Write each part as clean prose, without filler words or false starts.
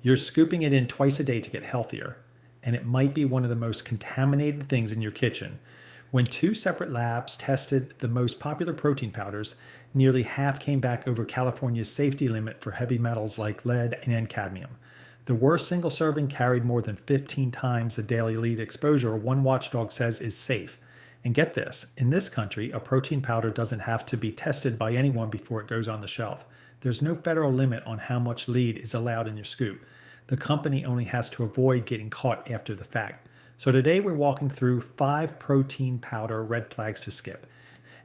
You're scooping it in twice a day to get healthier, and it might be one of the most contaminated things in your kitchen. When two separate labs tested the most popular protein powders, nearly half came back over California's safety limit for heavy metals like lead and cadmium. The worst single serving carried more than 15 times the daily lead exposure one watchdog says is safe. And get this, in this country, a protein powder doesn't have to be tested by anyone before it goes on the shelf. There's no federal limit on how much lead is allowed in your scoop. The company only has to avoid getting caught after the fact. So today we're walking through 5 protein powder red flags to skip,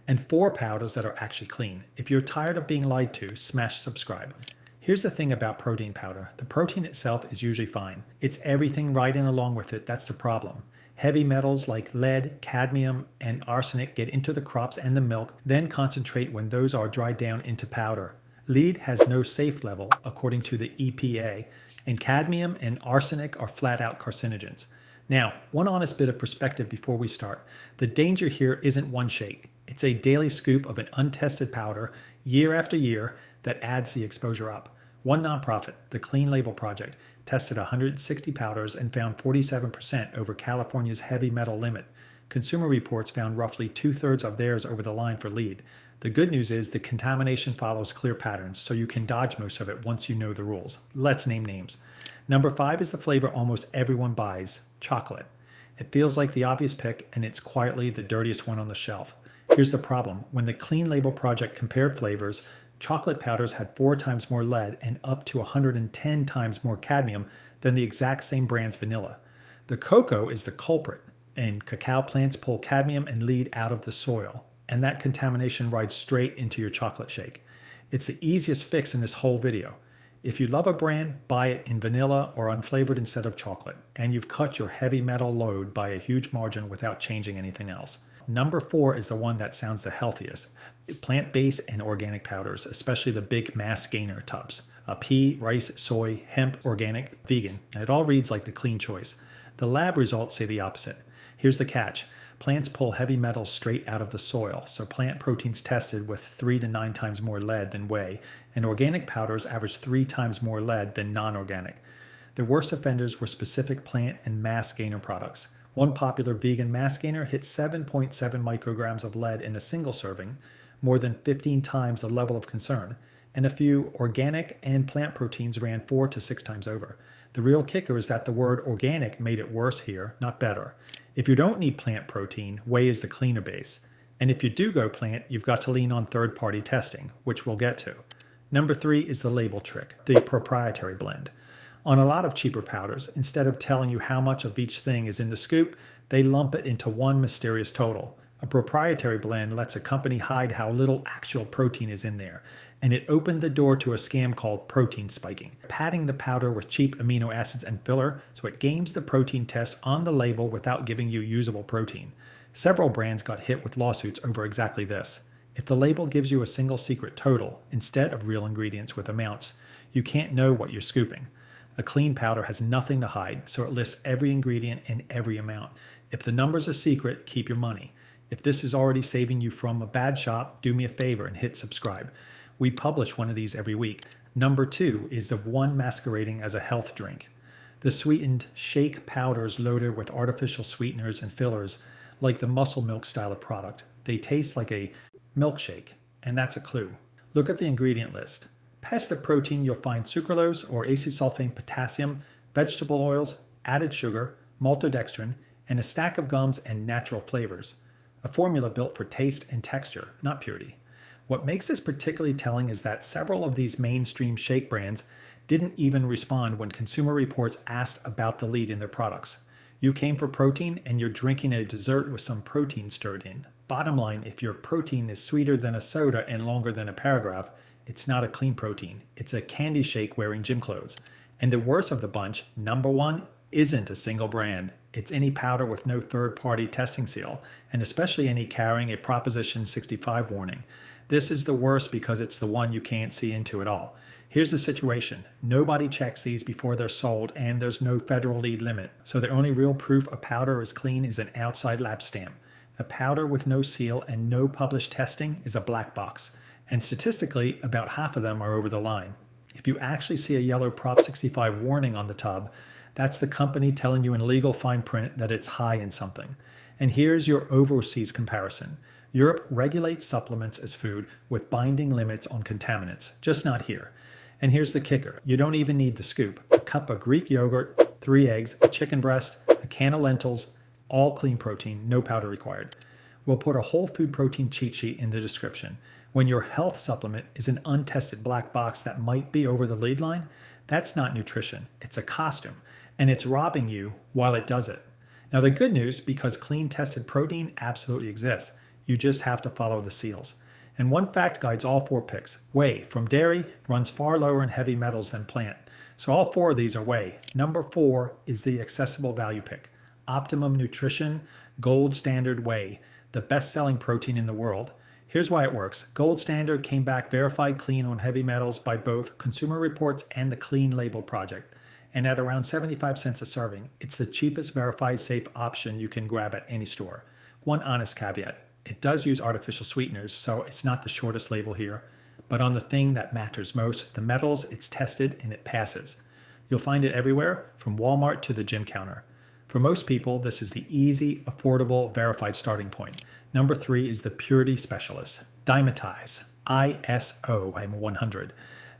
and 4 powders that are actually clean. If you're tired of being lied to, smash subscribe. Here's the thing about protein powder. The protein itself is usually fine. It's everything right in along with it that's the problem. Heavy metals like lead, cadmium, and arsenic get into the crops and the milk, then concentrate when those are dried down into powder. Lead has no safe level, according to the EPA, and cadmium and arsenic are flat-out carcinogens. Now, one honest bit of perspective before we start. The danger here isn't one shake. It's a daily scoop of an untested powder, year after year, that adds the exposure up. One nonprofit, the Clean Label Project, tested 160 powders and found 47% over California's heavy metal limit. Consumer Reports found roughly 2/3 of theirs over the line for lead. The good news is the contamination follows clear patterns, so you can dodge most of it once you know the rules. Let's name names. Number 5 is the flavor almost everyone buys, chocolate. It feels like the obvious pick, and it's quietly the dirtiest one on the shelf. Here's the problem. When the Clean Label Project compared flavors, chocolate powders had 4 times more lead and up to 110 times more cadmium than the exact same brand's vanilla. The cocoa is the culprit, and cacao plants pull cadmium and lead out of the soil, and that contamination rides straight into your chocolate shake. It's the easiest fix in this whole video. If you love a brand, buy it in vanilla or unflavored instead of chocolate, and you've cut your heavy metal load by a huge margin without changing anything else. Number 4 is the one that sounds the healthiest. Plant-based and organic powders, especially the big mass gainer tubs. Pea, rice, soy, hemp, organic, vegan. It all reads like the clean choice. The lab results say the opposite. Here's the catch. Plants pull heavy metals straight out of the soil, so plant proteins tested with 3 to 9 times more lead than whey, and organic powders average 3 times more lead than non-organic. The worst offenders were specific plant and mass gainer products. One popular vegan mass gainer hit 7.7 micrograms of lead in a single serving, more than 15 times the level of concern, and a few organic and plant proteins ran 4 to 6 times over. The real kicker is that the word organic made it worse here, not better. If you don't need plant protein, whey is the cleaner base. And if you do go plant, you've got to lean on third-party testing, which we'll get to. Number 3 is the label trick, the proprietary blend. On a lot of cheaper powders, instead of telling you how much of each thing is in the scoop, they lump it into one mysterious total. A proprietary blend lets a company hide how little actual protein is in there, and it opened the door to a scam called protein spiking, padding the powder with cheap amino acids and filler so it games the protein test on the label without giving you usable protein. Several brands got hit with lawsuits over exactly this. If the label gives you a single secret total instead of real ingredients with amounts, you can't know what you're scooping. A clean powder has nothing to hide, so it lists every ingredient and every amount. If the number's a secret, keep your money. If this is already saving you from a bad shop, do me a favor and hit subscribe. We publish one of these every week. Number 2 is the one masquerading as a health drink. The sweetened shake powders loaded with artificial sweeteners and fillers, like the muscle milk style of product. They taste like a milkshake, and that's a clue. Look at the ingredient list. Past the protein, you'll find sucralose or acetylsulfame potassium, vegetable oils, added sugar, maltodextrin, and a stack of gums and natural flavors. A formula built for taste and texture, not purity. What makes this particularly telling is that several of these mainstream shake brands didn't even respond when Consumer Reports asked about the lead in their products. You came for protein and you're drinking a dessert with some protein stirred in. Bottom line, if your protein is sweeter than a soda and longer than a paragraph, it's not a clean protein. It's a candy shake wearing gym clothes. And the worst of the bunch, number 1, isn't a single brand. It's any powder with no third-party testing seal, and especially any carrying a Proposition 65 warning. This is the worst because it's the one you can't see into at all. Here's the situation. Nobody checks these before they're sold, and there's no federal lead limit. So the only real proof a powder is clean is an outside lab stamp. A powder with no seal and no published testing is a black box. And statistically, about half of them are over the line. If you actually see a yellow Prop 65 warning on the tub, that's the company telling you in legal fine print that it's high in something. And here's your overseas comparison. Europe regulates supplements as food with binding limits on contaminants, just not here. And here's the kicker. You don't even need the scoop. A cup of Greek yogurt, 3 eggs, a chicken breast, a can of lentils, all clean protein, no powder required. We'll put a whole food protein cheat sheet in the description. When your health supplement is an untested black box that might be over the lead line, that's not nutrition. It's a costume, and it's robbing you while it does it. Now the good news, because clean tested protein absolutely exists, you just have to follow the seals. And one fact guides all 4 picks. Whey from dairy runs far lower in heavy metals than plant. So all 4 of these are whey. Number 4 is the accessible value pick. Optimum Nutrition Gold Standard Whey, the best-selling protein in the world. Here's why it works. Gold Standard came back verified clean on heavy metals by both Consumer Reports and the Clean Label Project. And at around 75 cents a serving, it's the cheapest verified safe option you can grab at any store. One honest caveat. It does use artificial sweeteners, so it's not the shortest label here. But on the thing that matters most, the metals, it's tested and it passes. You'll find it everywhere, from Walmart to the gym counter. For most people, this is the easy, affordable, verified starting point. Number 3 is the Purity Specialist, Dimetize, ISO 100.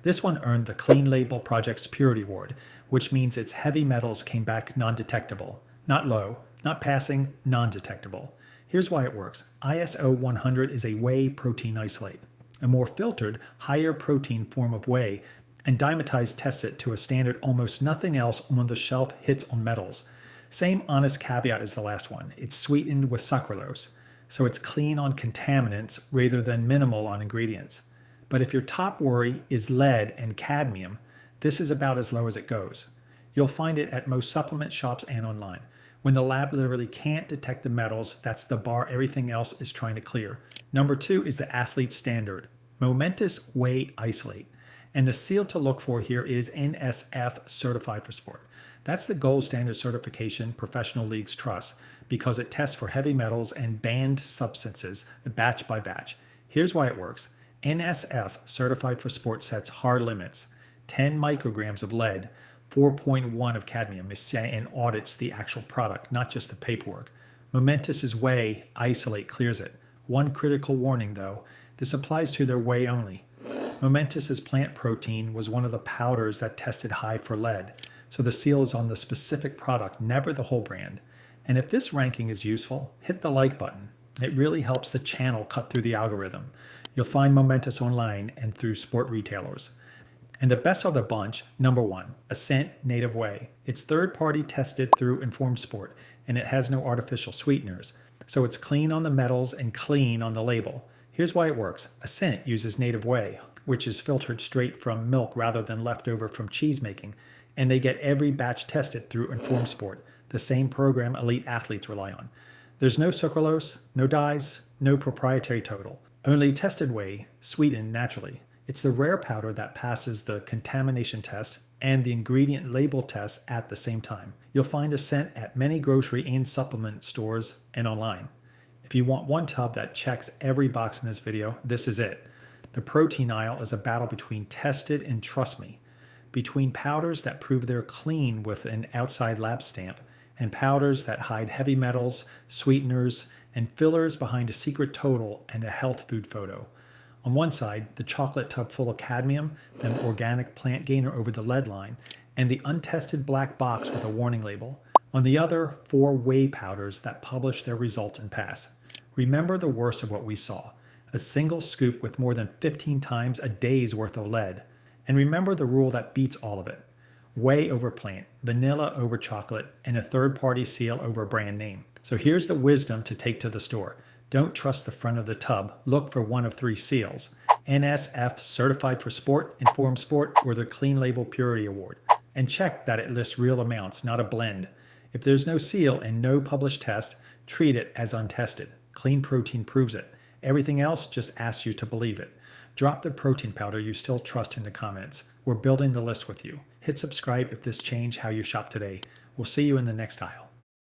This one earned the Clean Label Project's Purity Award, which means its heavy metals came back non-detectable. Not low, not passing, non-detectable. Here's why it works. ISO 100 is a whey protein isolate, a more filtered, higher protein form of whey, and Dimetize tests it to a standard almost nothing else on the shelf hits on metals. Same honest caveat as the last one. It's sweetened with sucralose, so it's clean on contaminants rather than minimal on ingredients. But if your top worry is lead and cadmium, this is about as low as it goes. You'll find it at most supplement shops and online. When the lab literally can't detect the metals, that's the bar everything else is trying to clear. Number 2 is the Athlete Standard, Momentous Whey Isolate. And the seal to look for here is NSF Certified for Sport. That's the gold standard certification professional leagues trust because it tests for heavy metals and banned substances batch by batch. Here's why it works. NSF Certified for Sport sets hard limits, 10 micrograms of lead, 4.1 of cadmium, and audits the actual product, not just the paperwork. Momentous' whey isolate clears it. One critical warning though, this applies to their whey only. Momentous' plant protein was one of the powders that tested high for lead, so the seal is on the specific product, never the whole brand. And if this ranking is useful, hit the like button. It really helps the channel cut through the algorithm. You'll find Momentous online and through sport retailers. And the best of the bunch, number 1, Ascent Native Whey. It's third-party tested through Informed Sport, and it has no artificial sweeteners. So it's clean on the metals and clean on the label. Here's why it works. Ascent uses native whey, which is filtered straight from milk rather than leftover from cheese making, and they get every batch tested through Informed Sport, the same program elite athletes rely on. There's no sucralose, no dyes, no proprietary total. Only tested whey, sweetened naturally. It's the rare powder that passes the contamination test and the ingredient label test at the same time. You'll find Ascent at many grocery and supplement stores and online. If you want one tub that checks every box in this video, this is it. The protein aisle is a battle between tested and trust me, between powders that prove they're clean with an outside lab stamp and powders that hide heavy metals, sweeteners, and fillers behind a secret total and a health food photo. On one side, the chocolate tub full of cadmium, then organic plant gainer over the lead line, and the untested black box with a warning label. On the other, 4 whey powders that publish their results and pass. Remember the worst of what we saw, a single scoop with more than 15 times a day's worth of lead. And remember the rule that beats all of it. Whey over plant, vanilla over chocolate, and a third-party seal over a brand name. So here's the wisdom to take to the store. Don't trust the front of the tub. Look for one of 3 seals. NSF Certified for Sport, Informed Sport, or the Clean Label Purity Award. And check that it lists real amounts, not a blend. If there's no seal and no published test, treat it as untested. Clean protein proves it. Everything else just asks you to believe it. Drop the protein powder you still trust in the comments. We're building the list with you. Hit subscribe if this changed how you shop today. We'll see you in the next aisle.